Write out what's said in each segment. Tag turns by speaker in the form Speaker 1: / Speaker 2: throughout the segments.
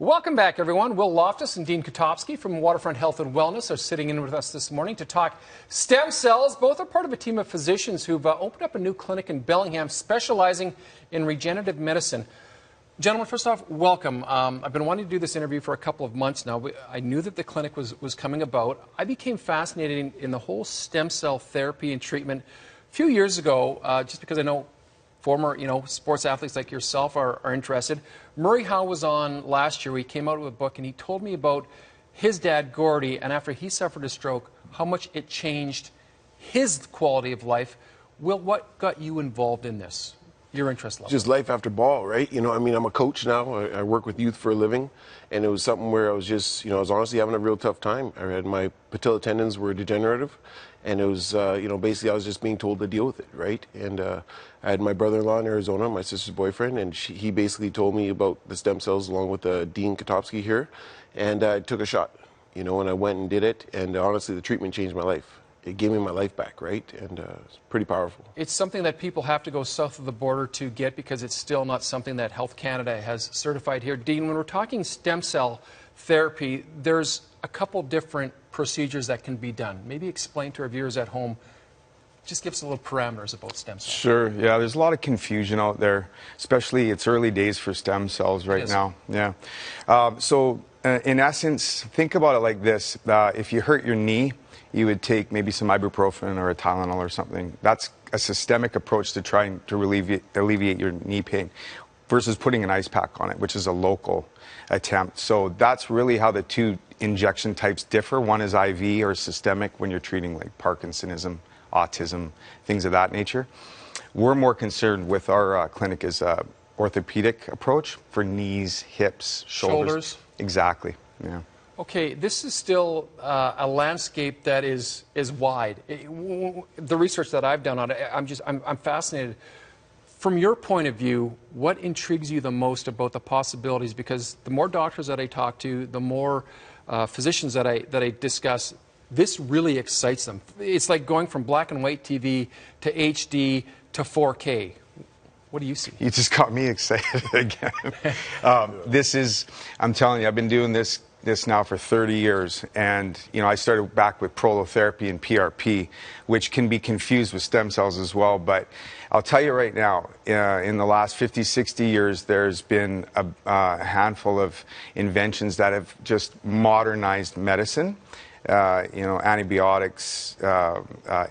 Speaker 1: Welcome back, everyone. Will Loftus and Dean Kotowski from Waterfront Health and Wellness are sitting in with us this morning to talk stem cells. Both are part of a team of physicians who've opened up a new clinic in Bellingham specializing in regenerative medicine. Gentlemen, first off, welcome. I've been wanting to do this interview for a couple of months now. I knew that the clinic was coming about. I became fascinated in the whole stem cell therapy and treatment a few years ago, just because I know former, sports athletes like yourself are interested. Murray Howe was on last year. He came out with a book, and he told me about his dad, Gordy, and after he suffered a stroke, how much it changed his quality of life. Will, what got you involved in this? Your interest level?
Speaker 2: Just life after ball, right? I'm a coach now. I work with youth for a living, and it was something where I was just, I was honestly having a real tough time. I had my patella tendons were degenerative, and it was, basically I was just being told to deal with it, right? And I had my brother-in-law in Arizona, my sister's boyfriend, and he basically told me about the stem cells along with Dean Kotowski here, and I took a shot, and I went and did it, and honestly, the treatment changed my life. It gave me my life back, right? And it's pretty powerful.
Speaker 1: It's something that people have to go south of the border to get because it's still not something that Health Canada has certified here. Dean, when we're talking stem cell therapy, there's a couple different procedures that can be done. Maybe explain to our viewers at home, just give us a little parameters about stem cells.
Speaker 3: Sure, yeah, there's a lot of confusion out there, especially it's early days for stem cells right now. Yeah. In essence, think about it like this. If you hurt your knee, you would take maybe some ibuprofen or a Tylenol or something. That's a systemic approach to trying to alleviate your knee pain versus putting an ice pack on it, which is a local attempt. So that's really how the two injection types differ. One is IV or systemic when you're treating like Parkinsonism, autism, things of that nature. We're more concerned with our clinic is a orthopedic approach for knees, hips, shoulders. Exactly, yeah.
Speaker 1: Okay, this is still a landscape that is wide. The research that I've done on it, I'm fascinated. From your point of view, what intrigues you the most about the possibilities? Because the more doctors that I talk to, the more physicians that I discuss, this really excites them. It's like going from black and white TV to HD to 4K. What do you see?
Speaker 3: You just got me excited again. I'm telling you, I've been doing this now for 30 years, and I started back with prolotherapy and PRP, which can be confused with stem cells as well. But I'll tell you right now, in the last 50, 60 years, there's been a handful of inventions that have just modernized medicine. Antibiotics,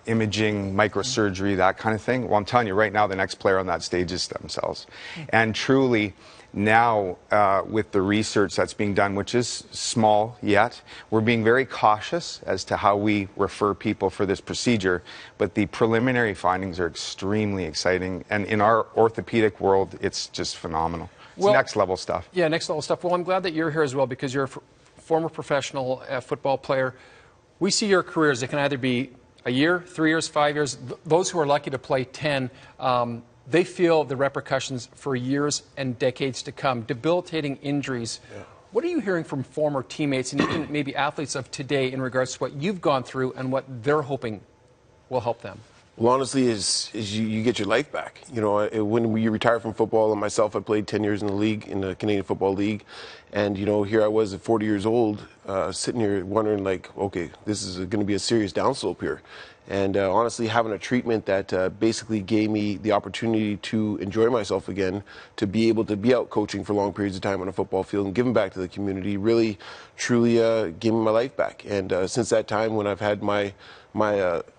Speaker 3: imaging, microsurgery, that kind of thing. Well, I'm telling you right now, the next player on that stage is stem cells. And truly, now, with the research that's being done, which is small yet, we're being very cautious as to how we refer people for this procedure, but the preliminary findings are extremely exciting, and in our orthopedic world, it's just phenomenal. It's next level stuff.
Speaker 1: Yeah, next level stuff. Well, I'm glad that you're here as well, because you're a former professional football player. We see your careers. It can either be a year, 3 years, 5 years. Those who are lucky to play 10, they feel the repercussions for years and decades to come, debilitating injuries. Yeah. What are you hearing from former teammates and even maybe athletes of today in regards to what you've gone through and what they're hoping will help them?
Speaker 2: Well, honestly, is you get your life back. When we retired from football, and myself, I played 10 years in the league, in the Canadian Football League, and here I was at 40 years old, sitting here wondering, like, okay, this is going to be a serious downslope here. And honestly, having a treatment that basically gave me the opportunity to enjoy myself again, to be able to be out coaching for long periods of time on a football field and giving back to the community, really, truly gave me my life back. And since that time, when I've had my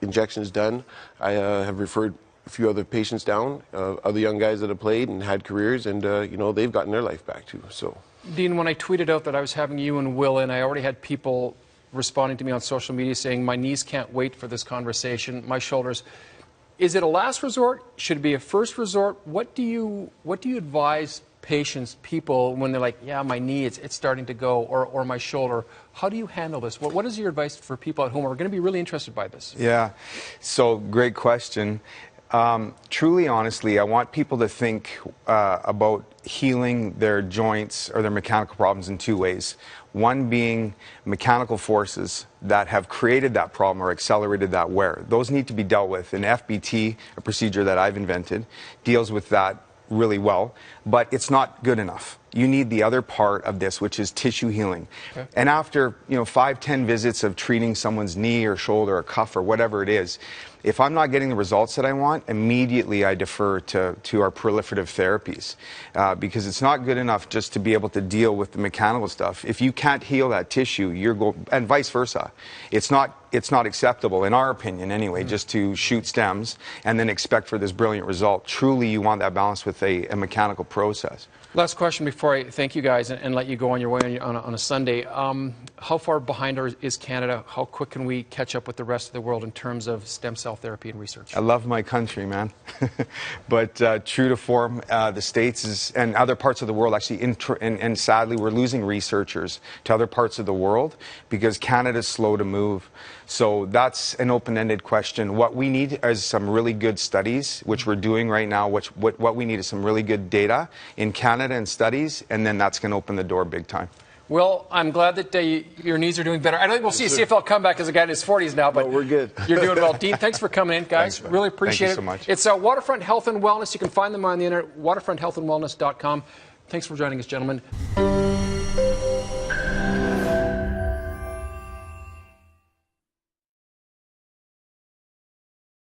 Speaker 2: injections done, I have referred a few other patients down, other young guys that have played and had careers, and they've gotten their life back too. So,
Speaker 1: Dean, when I tweeted out that I was having you and Will in, I already had people responding to me on social media saying, my knees can't wait for this conversation, my shoulders. Is it a last resort? Should it be a first resort? What do you advise patients, people, when they're like, yeah, my knee, it's starting to go, or my shoulder? How do you handle this? What is your advice for people at home who are going to be really interested by this?
Speaker 3: Yeah, so great question. Truly, honestly, I want people to think about healing their joints or their mechanical problems in two ways. One being mechanical forces that have created that problem or accelerated that wear. Those need to be dealt with. And FBT, a procedure that I've invented, deals with that really well, but it's not good enough. You need the other part of this, which is tissue healing.
Speaker 1: Okay.
Speaker 3: And after 5-10 visits of treating someone's knee or shoulder or cuff or whatever it is, if I'm not getting the results that I want, immediately I defer to our proliferative therapies, because it's not good enough just to be able to deal with the mechanical stuff. If you can't heal that tissue, and vice versa. It's not acceptable, in our opinion anyway, just to shoot stems and then expect for this brilliant result. Truly, you want that balance with a mechanical process.
Speaker 1: Last question before I thank you guys and let you go on your way on a Sunday. How far behind is Canada? How quick can we catch up with the rest of the world in terms of stem cell therapy and research?
Speaker 3: I love my country, man. But true to form, the States and other parts of the world actually, and sadly, we're losing researchers to other parts of the world because Canada's slow to move. So that's an open-ended question. What we need is some really good studies, which we're doing right now. What we need is some really good data in Canada and studies, and then that's going to open the door big time.
Speaker 1: Well, I'm glad that your knees are doing better. I don't think we'll see a CFL comeback as a guy in his 40s now, but
Speaker 2: we're good.
Speaker 1: You're doing well. Dean, thanks for coming in, guys.
Speaker 3: Thanks,
Speaker 1: really appreciate
Speaker 3: Thank you so much.
Speaker 1: It's Waterfront Health and Wellness. You can find them on the internet, waterfronthealthandwellness.com. Thanks for joining us, gentlemen.